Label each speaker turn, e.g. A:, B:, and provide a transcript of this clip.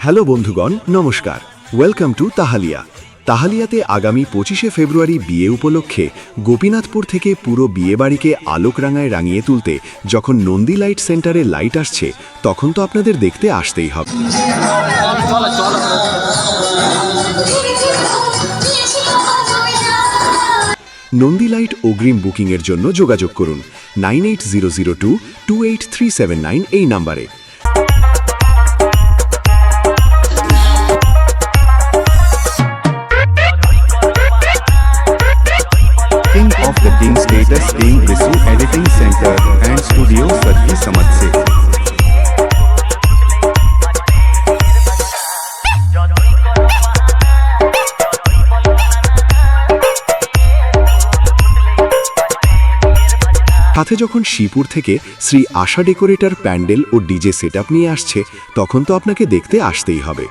A: Hello বন্ধুগণ, নমস্কার। Welcome to তাহালিয়া। তাহালিয়াতে আগামী 25শে ফেব্রুয়ারি বিয়ে উপলক্ষে গোপীনাথপুর থেকে পুরো বিয়েবাড়িকে আলোকরাঙায় রাঙিয়ে তুলতে যখন নন্দী লাইট সেন্টারে লাইট আসছে, তখন তো আপনাদের দেখতে আসতেই হবে। নন্দী লাইট অগ্রিম বুকিংয়ের জন্য যোগাযোগ করুন 9800228379 এই নাম্বারে।
B: King of the King status King Visu Editing Center and Studio Sarki Samad se
A: সাথে যখন শিবপুর থেকে শ্রী আশা ডেকোরেটর প্যান্ডেল ও ডিজে সেটআপ নিয়ে আসছে, তখন তো আপনাকে দেখতে আসতেই হবে।